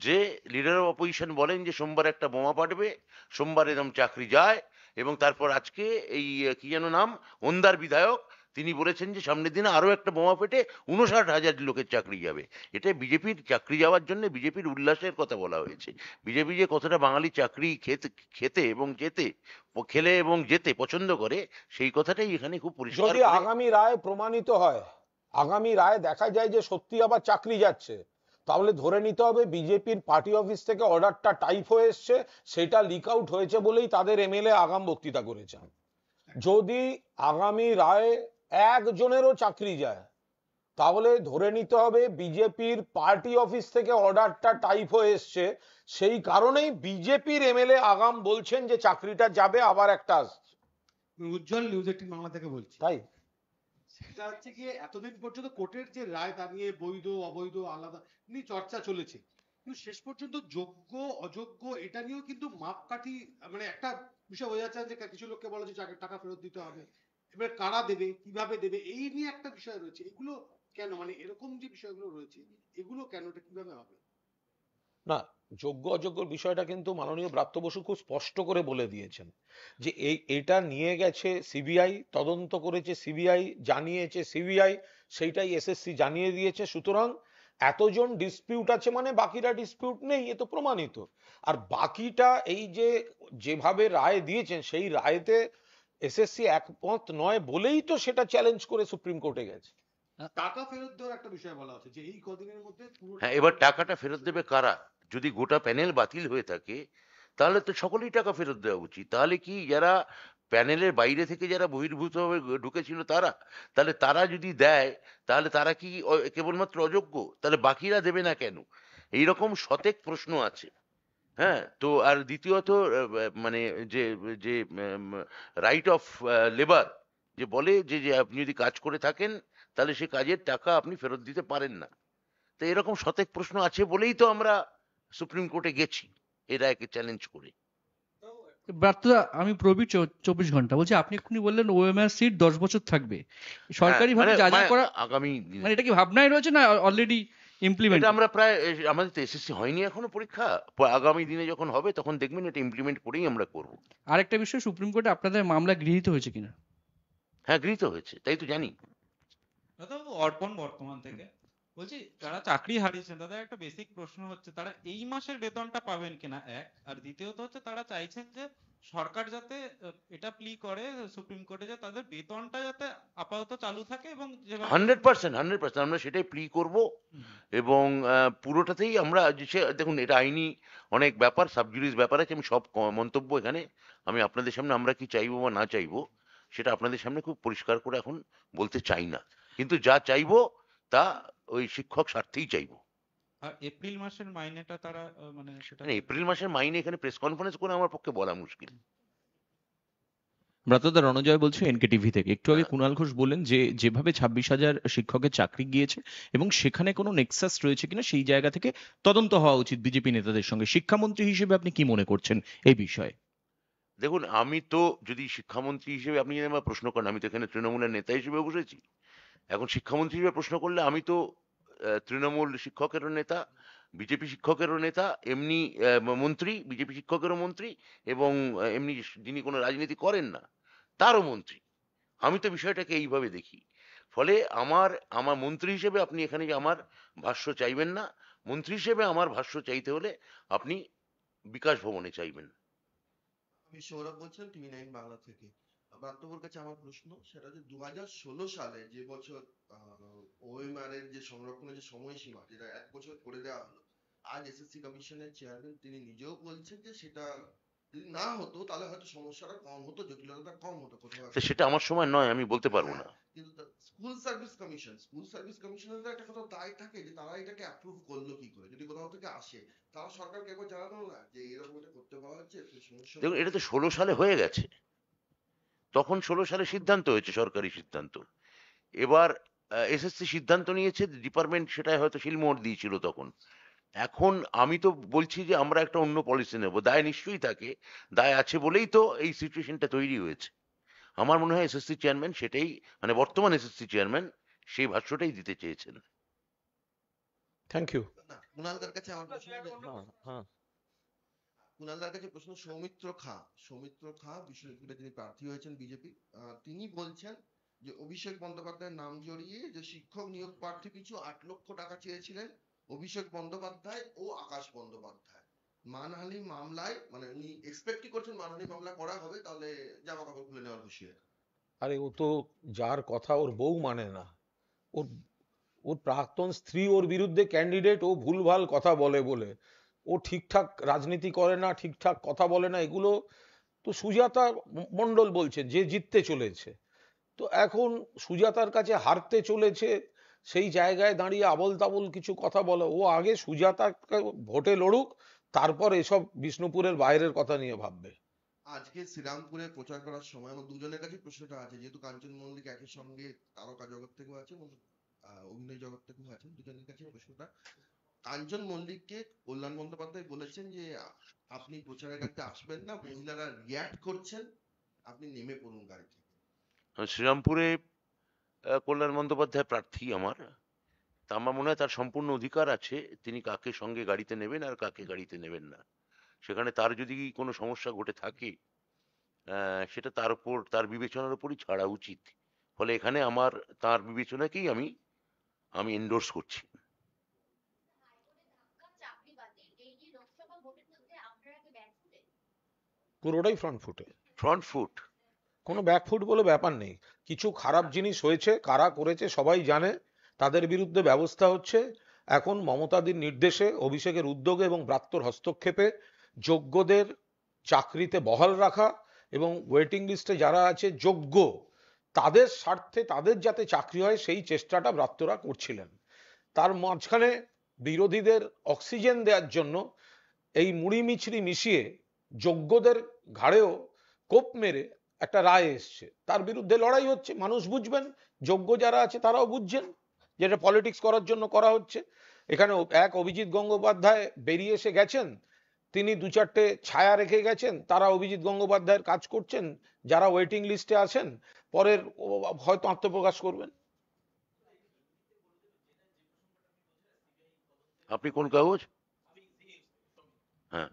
যে লিডার অফ অপোজিশন বলেন যে সোমবার একটা বোমা পাঠবে, সোমবার এরকম চাকরি যায়। এবং তারপর আজকে এই কি যেন নাম, ওন্দার বিধায়ক, তিনি বলেছেন যে সামনের দিনে আরো একটা বোমা পেটে 59,000 লোকের চাকরি যাবে। এটা বিজেপির চাকরি যাওয়ার জন্য বিজেপির উল্লাসের কথা বলা হয়েছে। বিজেপি যে কতটা বাঙালি চাকরি খেতে এবং খেলে এবং যেতে পছন্দ করে, সেই কথাটাই এখানে খুব পরিষ্কার। যদি আগামী রায় প্রমাণিত হয়, আগামী রায় দেখা যায় যে সত্যি আবার চাকরি যাচ্ছে, তাহলে ধরে নিতে হবে বিজেপির পার্টি অফিস থেকে অর্ডারটা টাইপ হয়ে এসছে, সেটা লিক আউট হয়েছে বলেই তাদের এমএলএ আগাম বক্তৃতা করেছেন। যদি আগামী রায় একজনেরও চাকরি যায়, তাহলে ধরে নিতে হবে বিজেপির পার্টি অফিস থেকে অর্ডারটা টাইপ হয়ে এসছে, সেই কারণেই বিজেপির এমএলএ আগাম বলছেন যে চাকরিটা যাবে, আবার একটা আসছে। উজ্জ্বল, নিউজ 18 বাংলা থেকে বলছি। তাই সেটা হচ্ছে কি, এতদিন পর্যন্ত কোর্টের যে রায়, তা নিয়ে বৈধ অবৈধ আলাদা নিয়ে চর্চা চলেছে, কিন্তু শেষ পর্যন্ত যোগ্য অযোগ্য এটা নিয়েও কিন্তু মাপকাঠি, মানে একটা বিষয় বোঝা যাচ্ছে যে কিছু লোককে বলা যে টাকা ফেরত দিতে হবে, এবার কারা দেবে, কিভাবে দেবে, এই নিয়ে একটা বিষয় রয়েছে। এগুলো কেন, মানে এরকম যে বিষয়গুলো রয়েছে এগুলো কেন, এটা কিভাবে হবে? না, যোগ্য অযোগ্য বিষয়টা কিন্তু মাননীয় ব্রাত্য বসু খুব স্পষ্ট করে বলে দিয়েছেন যে এটা নিয়ে গেছে সিবিআই, তদন্ত করেছে সিবিআই, জানিয়েছে সিবিআই, সেইটাই এসএসসি জানিয়ে দিয়েছে। সুতরাং এতজন ডিসপিউট আছে মানে বাকিরা ডিসপিউট নেই, এ তো প্রমাণিত। আর বাকিটা এই যে যেভাবে রায় দিয়েছেন, সেই রায়তে এসএসসি একমত নয় বলেই তো সেটা চ্যালেঞ্জ করে সুপ্রিম কোর্টে গেছে। টাকা ফেরত দেওয়ার একটা বিষয় বলা হচ্ছে যে এই কদিনের মধ্যে। হ্যাঁ, এবার টাকাটা ফেরত দেবে কারা? যদি গোটা প্যানেল বাতিল হয়ে থাকে, তাহলে তো সকলেই টাকা ফেরত দেওয়া উচিত। তাহলে কি যারা প্যানেলের বাইরে থেকে যারা বহির্ভূতভাবে ঢুকেছিল তাহলে তারা যদি দেয়, তাহলে তারা কি কেবলমাত্র অযোগ্য? তাহলে বাকিরা দেবে না কেন? এইরকম শতেক প্রশ্ন আছে। হ্যাঁ, তো আর দ্বিতীয়ত মানে যে যে রাইট অফ লেবার যে বলে যে আপনি যদি কাজ করে থাকেন তাহলে সে কাজের টাকা আপনি ফেরত দিতে পারেন না। তো এরকম শতেক প্রশ্ন আছে বলেই তো আমরা সুপ্রিম কোর্টে গেছি এই রায়কে চ্যালেঞ্জ করে। ব্রাত্যদা, আমি প্রবীর 24 ঘন্টা বলছি, আপনি এক্ষুনি বললেন ওএমআর সিট 10 বছর থাকবে সরকারি ভাবে যা যা করা আগামী, মানে এটা কি ভাবনায় রয়েছে না অলরেডি ইমপ্লিমেন্ট? এটা আমরা প্রায়, আমাদের তো এসএসসি হয়নি এখনো পরীক্ষা, আগামী দিনে যখন হবে তখন দেখবেন এটা ইমপ্লিমেন্ট করেই আমরা করব। আরেকটা বিষয়, সুপ্রিম কোর্টে আপনাদের মামলা গৃহীত হয়েছে কিনা? হ্যাঁ, গৃহীত হয়েছে, তাই তো জানি। দাদা অর্পণ বর্তমান থেকে বলছি, যারা চাকরি হারিয়েছেন তাদের একটা বেসিক প্রশ্ন হচ্ছে তারা এই মাসের বেতনটা পাবেন কিনা, এক। আর দ্বিতীয়ত হচ্ছে তারা চাইছেন যে সরকার যাতে এটা প্লি করে সুপ্রিম কোর্টে যে তাদের বেতনটা যাতে আপাতত চালু থাকে এবং যেভাবে 100% আমরা সেটাই প্লি করব। এবং পুরোটাতেই আমরা দেখুন, এটা আইনি অনেক ব্যাপার, সাবজুডিস ব্যাপার আছে। আমি সব মন্তব্য এখানে আমি আপনাদের সামনে, আমরা কি চাইবো বা না চাইবো সেটা আপনাদের সামনে খুব পরিষ্কার করে এখন বলতে চাই না, কিন্তু যা চাইবো তা ওই শিক্ষক স্বার্থেই চাইবো। আর এপ্রিল মাসের মাইনেটা তারা মানে সেটা এপ্রিল মাসের মাইনে এখানে প্রেস কনফারেন্স করে আমার পক্ষে বলা মুশকিল। ব্রাত্যদা রণজয় বলছে এনকেটিভি থেকে। একটু আগে কুণাল ঘোষ বললেন যে যেভাবে 26,000 শিক্ষকের চাকরি গিয়েছে এবং সেখানে কোনো নেক্সাস রয়েছে কিনা সেই জায়গা থেকে তদন্ত হওয়া উচিত বিজেপি নেতাদের সঙ্গে। শিক্ষামন্ত্রী হিসেবে আপনি কি মনে করছেন এই বিষয়ে? দেখুন, আমি তো যদি শিক্ষামন্ত্রী হিসেবে আপনি যদি আমার প্রশ্ন করেন, আমি তো এখানে তৃণমূলের নেতা হিসেবে বসেছি। এখন শিক্ষামন্ত্রী হিসেবে প্রশ্ন করলে আমি তো তৃণমূল শিক্ষকেরও নেতা, বিজেপি শিক্ষকেরও নেতা, এমনি মন্ত্রী, বিজেপি শিক্ষকেরও মন্ত্রী, এবং এমনি যিনি কোনো রাজনীতি করেন না তারও মন্ত্রী। আমি তো বিষয়টাকে এইভাবে দেখি। ফলে আমার মন্ত্রী হিসেবে আপনি এখানে যে আমার ভাষ্য চাইবেন না, মন্ত্রী হিসেবে আমার ভাষ্য চাইতে হলে আপনি বিকাশ ভবনে চাইবেন। আমি সৌরভ বলছিলাম TV9 বাংলা থেকে। ব্রাত্যর কাছে আমার প্রশ্ন, সেটা যে 2016 সালে যে বছর ওএমআর এর যে সংরক্ষণের যে সময়সীমা যেটা 1 বছর করে দেওয়া হলো, আজ এসএসসি কমিশনের চেয়ারম্যান তিনি নিজেও বলছেন যে সেটা যদি না হতো তাহলে হয়তো সমস্যাটা কম হতো, জটিলতা কম হতো কোথাও। সেটা আমার সময় নয়, আমি বলতে পারবো না। কিন্তু স্কুল সার্ভিস কমিশনের তো একটা কথা দায় থাকে যে তারা এটাকে অ্যাপ্রুভ করলো কি করে, যদি কোথাও থেকে আসে তারা সরকারকে একবার জানানো না যে এরকম এটা করতে পারা হচ্ছে সমস্যা। দেখুন, এটা তো 16 সালে হয়ে গেছে, তখন 16 সালে সিদ্ধান্ত হয়েছে, সরকারি সিদ্ধান্ত। এবার এসএসসি সিদ্ধান্ত নিয়েছে, ডিপার্টমেন্ট সেটাই হয়তো শিলমোহর দিয়েছিল তখন। এখন আমি তো বলছি যে আমরা একটা অন্য পলিসি নেব। দায় নিশ্চয়ই থাকে, দায় আছে বলেই তো এই সিচুয়েশনটা তৈরি হয়েছে। আমার মনে হয় এসএসসি চেয়ারম্যান সেটাই, মানে বর্তমান এসএসসি চেয়ারম্যান সেই ভাষ্যটাই দিতে চেয়েছেন। Thank you. কুণালদার কাছে আমার প্রশ্ন, কুণালদার কাছে প্রশ্ন, সৌমিত্র খাঁ বিশ্ববিদ্যালয়ে তিনি প্রার্থী হয়েছেন বিজেপি। তিনি বলছেন যে অভিষেক বন্দ্যোপাধ্যায়ের নাম জড়িয়ে যে শিক্ষক নিয়োগ প্রার্থী পিছু 8 লক্ষ টাকা চেয়েছিলেন অভিষেক বন্দ্যোপাধ্যায় ও আকাশ বন্দ্যোপাধ্যায়। মানহানি মামলায়, মানে উনি এক্সপেক্টই করছেন মানহানি মামলা করা হবে, তাহলে জামা কাপড় খুলে নেওয়ার হুঁশিয়ারি। আরে ও তো যার কথা ওর বউ মানে না, ওর প্রাক্তন স্ত্রী ওর বিরুদ্ধে ক্যান্ডিডেট, ও ভুলভাল কথা বলে বলে ও ঠিকঠাক রাজনীতি করে না, ঠিকঠাক কথা বলে না, এগুলো তো সুজাতা মণ্ডল বলছে যে জিততে চলেছে। তো এখন সুজাতার কাছে হারতে চলেছে, সেই জায়গায় দাঁড়িয়ে আবল তাবল কিছু কথা বলে। ও আগে সুজাতাকে ভোটে লড়ুক, তারপর এসব বিষ্ণুপুরের বাইরের কথা নিয়ে ভাববে। আজকে শ্রীরামপুরে প্রচার করার সময় আমার দুজনের কাছে প্রশ্নটা আছে, যেহেতু কাঞ্চন মল্লিক একই সঙ্গে তারকা জগৎ থেকেও আছে এবং অভিনয় জগৎ থেকেও আছেন, দুজনের কাছে প্রশ্নটা, কাঞ্চন মল্লিককে কল্যাণ বন্দ্যোপাধ্যায় বলেছেন যে আপনি প্রচারের গাড়িতে আসবেন না, মহিলারা রিয়াক্ট করছেন, আপনি নেমে পড়ুন গাড়ি থেকে। শ্রীরামপুরে কল্যাণ বন্দ্যোপাধ্যায় প্রার্থী আমার, তা আমার মনে হয় তার সম্পূর্ণ অধিকার আছে তিনি কাকে সঙ্গে গাড়িতে নেবেন আর কাকে গাড়িতে নেবেন না। সেখানে তার যদি কোনো সমস্যা ঘটে থাকে সেটা তার উপর, তার বিবেচনার উপরই ছাড়া উচিত। ফলে এখানে আমার তার বিবেচনাকেই আমি এন্ডোর্স করছি। পুরোটাই ফ্রন্ট ফুট, কোনো ব্যাকফুট বলে ব্যাপার নেই। কিছু খারাপ জিনিস হয়েছে, কারা করেছে সবাই জানে, তাদের বিরুদ্ধে ব্যবস্থা হচ্ছে। এখন মমতাদির নির্দেশে, অভিষেকের উদ্যোগে এবং ব্রাত্যর হস্তক্ষেপে যোগ্যদের চাকরিতে বহাল রাখা এবং ওয়েটিং লিস্টে যারা আছে যোগ্য, তাদের স্বার্থে তাদের যাতে চাকরি হয় সেই চেষ্টাটা ব্রাত্যরা করছিলেন। তার মাঝখানে বিরোধীদের অক্সিজেন দেওয়ার জন্য এই মুড়ি মিছরি মিশিয়ে যোগ্যদের ঘাড়েও কোপ মেরে একটা রায় এসছে, তার বিরুদ্ধে লড়াই হচ্ছে। মানুষ বুঝবেন, যোগ্য যারা আছে তারাও বুঝছেন যেটা পলিটিক্স করার জন্য করা হচ্ছে। এখানে এক অভিজিৎ গঙ্গোপাধ্যায় বেরিয়ে এসে গেছেন, তিনি 2-4টে ছায়া রেখে গেছেন, তারা অভিজিৎ গঙ্গোপাধ্যায়ের কাজ করছেন, যারা ওয়েটিং লিস্টে আছেন পরের হয়তো আত্মপ্রকাশ করবেন। আপনি কোন কাগজ? হ্যাঁ,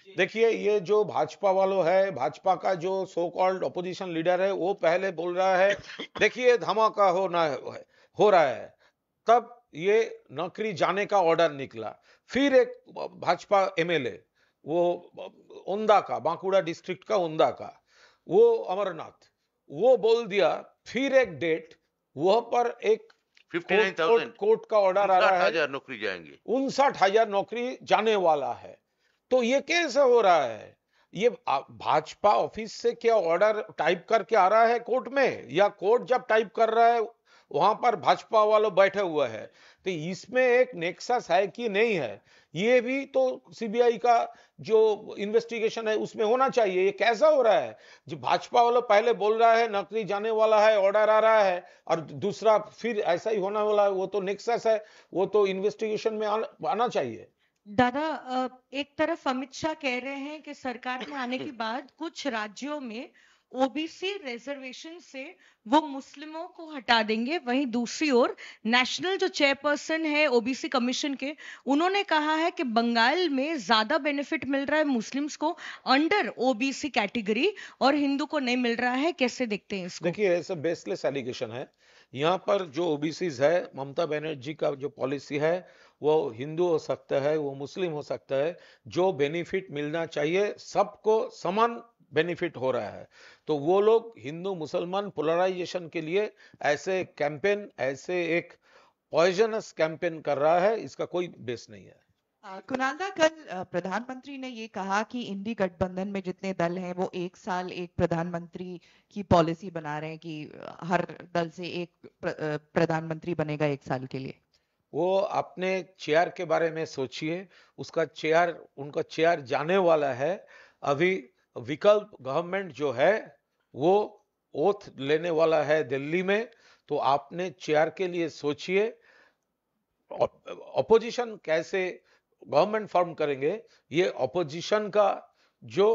देखिए ये जो भाजपा वालों है, भाजपा का जो सो कॉल्ड ऑपोजिशन लीडर है, वो पहले बोल रहा है देखिए धमाका हो रहा है, तब ये नौकरी जाने का ऑर्डर निकला। फिर एक भाजपा एमएलए, वो ओंदा का, बांकुड़ा डिस्ट्रिक्ट का ओंदा का, वो अमरनाथ, वो बोल दिया फिर एक डेट, वह पर एक 59,000 कोर्ट का ऑर्डर आ रहा है, 59,000 नौकरी जाएंगे, 59,000 नौकरी जाने वाला है। तो ये कैसे हो रहा है? ये भाजपा ऑफिस से क्या ऑर्डर टाइप करके आ रहा है कोर्ट में, या कोर्ट जब टाइप कर रहा है वहां पर भाजपा वालों बैठे हुए हैं? तो इसमें एक नेक्सस है कि नहीं है, ये भी तो सीबीआई का जो इन्वेस्टिगेशन है उसमें होना चाहिए। ये कैसा हो रहा है? जो भाजपा वालों पहले बोल रहा है नौकरी जाने वाला है, ऑर्डर आ रहा है, और दूसरा फिर ऐसा ही होने वाला है, वो तो नेक्सस है, वो तो इन्वेस्टिगेशन में आना चाहिए। दादा, एक तरफ अमित शाह कह रहे हैं कि सरकार में आने के बाद कुछ राज्यों में ओबीसी रिजर्वेशन से वो मुस्लिमों को हटा देंगे, वहीं दूसरी ओर नेशनल जो चेयरपर्सन है ओबीसी कमीशन के, उन्होंने कहा है कि बंगाल में ज्यादा बेनिफिट मिल रहा है मुस्लिम्स को अंडर ओबीसी कैटेगरी और हिंदू को नहीं मिल रहा है। कैसे देखते हैं इसको? देखिए ऐसा बेसलेस एलिगेशन है। यहाँ पर जो ओबीसीज है, ममता बनर्जी का जो पॉलिसी है, वो हिंदू हो सकता है, वो मुस्लिम हो सकता है, जो बेनिफिट मिलना चाहिए सबको समान बेनिफिट हो रहा है। तो वो लोग हिंदू मुसलमान पोलराइजेशन के लिए ऐसे कैंपेन, ऐसे एक पॉइजनस कैंपेन कर रहा है, इसका कोई बेस नहीं है। कुणालदा, कल प्रधानमंत्री ने ये कहा कि इंडी गठबंधन में जितने दल हैं वो एक साल एक प्रधानमंत्री की पॉलिसी बना रहे हैं कि हर दल से एक प्रधानमंत्री बनेगा एक साल के लिए। वो अपने चेयर के बारे में सोचिए, उसका चेयर, उनका चेयर जाने वाला है। अभी विकल्प गवर्नमेंट जो है वो ओथ लेने वाला है दिल्ली में, तो आपने चेयर के लिए सोचिए। ऑपोजिशन कैसे गवर्नमेंट फॉर्म करेंगे, ये ऑपोजिशन का जो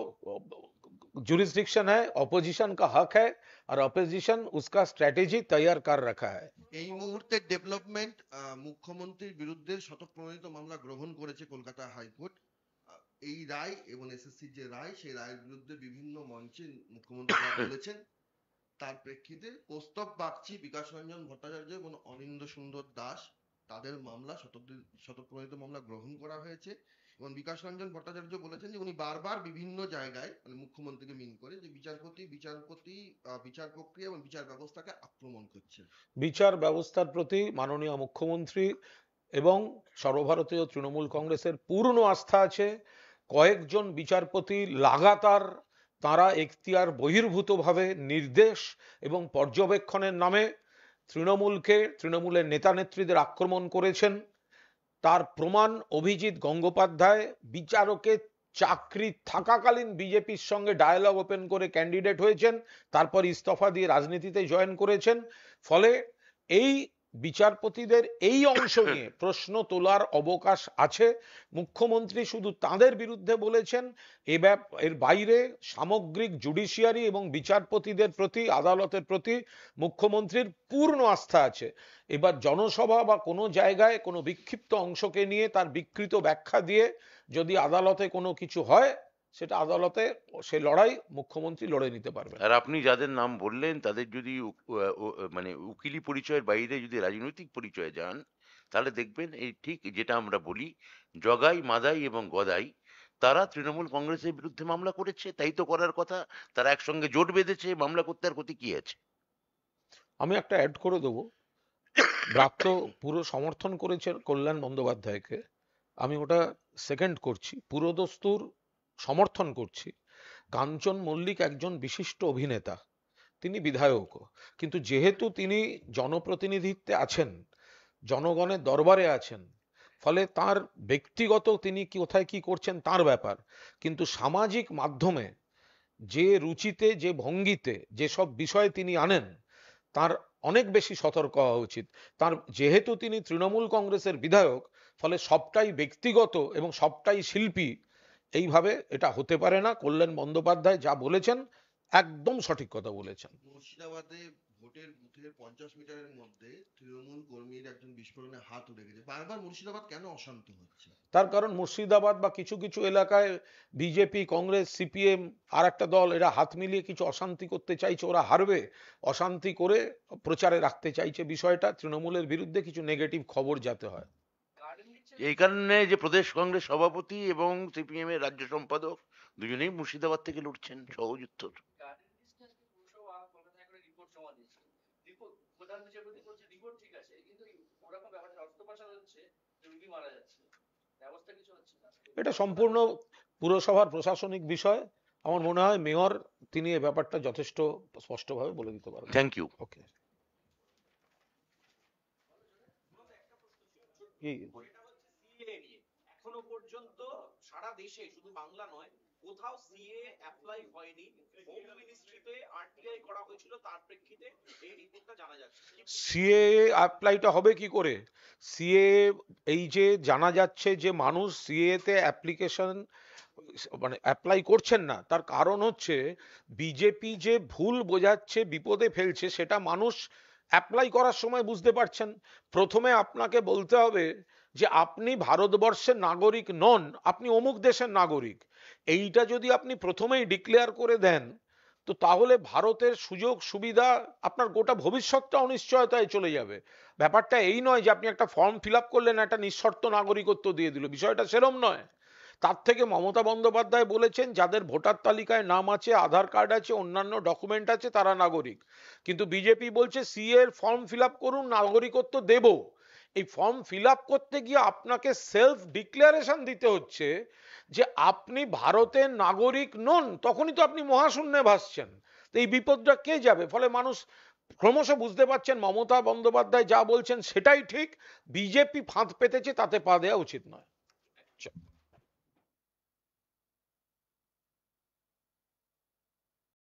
जुरिस्डिक्शन है, ऑपोजिशन का हक है, और ऑपोजिशन उसका स्ट्रेटेजी तैयार कर रखा है। এই মুহূর্তে ডেভেলপমেন্ট মুখ্যমন্ত্রীর বিরুদ্ধে শতপ্রণোদিত মামলা গ্রহণ করেছে কলকাতা হাইকোর্ট। এই রায় এবং এসএসসির যে রায়, সেই রায়ের বিরুদ্ধে বিভিন্ন মঞ্চে মুখ্যমন্ত্রী বলেছেন। তার প্রেক্ষিতে কৌস্তব বাগচি, বিকাশ রঞ্জন ভট্টাচার্য এবং অনিন্দ্য সুন্দর দাস, তাদের মামলা শতপ্রণোদিত মামলা গ্রহণ করা হয়েছে। এবং বিকাশ রঞ্জন ভট্টাচার্য বলেছেন যে উনি বারবার বিভিন্ন জায়গায়, মানে মুখ্যমন্ত্রীকে মিন করে, যে বিচার প্রক্রিয়া এবং বিচার ব্যবস্থাকে আক্রমণ করছে। বিচার ব্যবস্থার প্রতি মাননীয় মুখ্যমন্ত্রী এবং সর্বভারতীয় তৃণমূল কংগ্রেসের পূর্ণ আস্থা আছে। কয়েকজন বিচারপতি লাগাতার তারা এখতিয়ার বহির্ভূতভাবে নির্দেশ এবং পর্যবেক্ষণের নামে তৃণমূলের নেতা নেত্রীদের আক্রমণ করেছেন। তার প্রমাণ অভিজিৎ গঙ্গোপাধ্যায় বিচারকের চাকরি থাকাকালীন বিজেপির সঙ্গে ডায়ালগ ওপেন করে ক্যান্ডিডেট হয়েছেন, তারপর ইস্তফা দিয়ে রাজনীতিতে জয়েন করেছেন। ফলে এই বিচারপতিদের এই অংশ নিয়ে প্রশ্ন তোলার অবকাশ আছে। মুখ্যমন্ত্রী শুধু তাদের বিরুদ্ধে বলেছেন, এর বাইরে সামগ্রিক জুডিশিয়ারি এবং বিচারপতিদের প্রতি, আদালতের প্রতি মুখ্যমন্ত্রীর পূর্ণ আস্থা আছে। এবার জনসভা বা কোনো জায়গায় কোনো বিক্ষিপ্ত অংশকে নিয়ে তার বিকৃত ব্যাখ্যা দিয়ে যদি আদালতে কোনো কিছু হয়, সেটা আদালতে সে লড়াই মুখ্যমন্ত্রী লড়ে নিতে পারবে। আর আপনি যাদের নাম বললেন তাদের যদি মানে উকিলি পরিচয়ের বাইরে যদি রাজনৈতিক পরিচয়ে যান, তাহলে দেখবেন এই ঠিক যেটা আমরা বলি, জগাই, মাদাই এবং গদাই, তারা তৃণমূল কংগ্রেসের বিরুদ্ধে মামলা করেছে। তাই তো করার কথা, তারা একসঙ্গে জোট বেঁধেছে, মামলা করতে আর ক্ষতি কি আছে? আমি একটা অ্যাড করে দেবো, ব্রাত্য পুরো সমর্থন করেছে কল্যাণ বন্দ্যোপাধ্যায়কে, আমি ওটা সেকেন্ড করছি, পুরোদস্তুর সমর্থন করছি। কাঞ্চন মল্লিক একজন বিশিষ্ট অভিনেতা, তিনি বিধায়কও, কিন্তু যেহেতু তিনি জনপ্রতিনিধিত্বে আছেন, জনগণের দরবারে আছেন, ফলে তার ব্যক্তিগত তিনি কোথায় কি করছেন তার ব্যাপার, কিন্তু সামাজিক মাধ্যমে যে রুচিতে, যে ভঙ্গিতে যেসব বিষয় তিনি আনেন, তার অনেক বেশি সতর্ক হওয়া উচিত। তার যেহেতু তিনি তৃণমূল কংগ্রেসের বিধায়ক, ফলে সবটাই ব্যক্তিগত এবং সবটাই শিল্পী, এইভাবে এটা হতে পারে না। কল্যাণ বন্দ্যোপাধ্যায় যা বলেছেন একদম সঠিক কথা বলেছেন। মুর্শিদাবাদে ভোটের বুথের 50 মিটারের মধ্যে তৃণমূল কর্মীর একজন বিস্ফোরণে হাত উঠে গেছে। বারবার মুর্শিদাবাদ কেন অশান্ত হচ্ছে? তার কারণ মুর্শিদাবাদ বা কিছু কিছু এলাকায় বিজেপি, কংগ্রেস, সিপিএম আর একটা দল এরা হাত মিলিয়ে কিছু অশান্তি করতে চাইছে। ওরা হারবে, অশান্তি করে প্রচারে রাখতে চাইছে বিষয়টা, তৃণমূলের বিরুদ্ধে কিছু নেগেটিভ খবর যাতে হয়। এই কারণে যে প্রদেশ কংগ্রেস সভাপতি এবং সিপিএম এর রাজ্য সম্পাদক দুজনেই মুর্শিদাবাদ থেকে লড়ছেন, সহজ উত্তর। এটা সম্পূর্ণ পুরসভার প্রশাসনিক বিষয়। আমার মনে হয় মেয়র তিনি এই ব্যাপারটা যথেষ্ট স্পষ্টভাবে বলে দিতে পারবেন। Thank you. ওকে। কি এখনো পর্যন্ত সারা দেশে, শুধু বাংলা নয়, কোথাও সিএ অ্যাপ্লাই হয়নি। হোম মিনিস্ট্রিতে আরটিআই করা হয়েছিল, তার প্রেক্ষিতে এই রিপোর্টটা জানা যাচ্ছে। সিএ অ্যাপ্লাইটা হবে কি করে? সিএ এই যে জানা যাচ্ছে যে মানুষ সিএ তে অ্যাপ্লিকেশন মানে অ্যাপ্লাই করছেন না, তার কারণ হচ্ছে বিজেপি যে ভুল বোঝাচ্ছে, বিপদে ফেলছে, সেটা মানুষ অ্যাপ্লাই করার সময় বুঝতে পারছেন। প্রথমে আপনাকে বলতে হবে যে আপনি ভারতবর্ষের নাগরিক নন, আপনি অমুক দেশের নাগরিক। এইটা যদি আপনি প্রথমেই ডিক্লেয়ার করে দেন, তো তাহলে ভারতের সুযোগ সুবিধা, আপনার গোটা ভবিষ্যৎটা অনিশ্চয়তায় চলে যাবে। ব্যাপারটা এই নয় যে আপনি একটা ফর্ম ফিল আপ করলেন, একটা নিঃশর্ত নাগরিকত্ব দিয়ে দিল, বিষয়টা সেরম নয়। তার থেকে মমতা বন্দ্যোপাধ্যায় বলেছেন যাদের ভোটার তালিকায় নাম আছে, আধার কার্ড আছে, অন্যান্য ডকুমেন্ট আছে, তারা নাগরিক। কিন্তু বিজেপি বলছে সিএ এর ফর্ম ফিল আপ করুন, নাগরিকত্ব দেব। এই ফর্ম ফিল আপ করতে গিয়ে আপনাকে সেলফ ডিক্লারেশন দিতে হচ্ছে যে আপনি ভারতের নাগরিক নন, তখনই তো আপনি মহাশূন্যে ভাসছেন। তো এই বিপদটা কে যাবে? ফলে মানুষ ক্রমশ বুঝতে পারছেন মমতা বন্দ্যোপাধ্যায় যা বলছেন সেটাই ঠিক, বিজেপি ফাঁদ পেতেছে, তাতে পা দেওয়া উচিত নয়।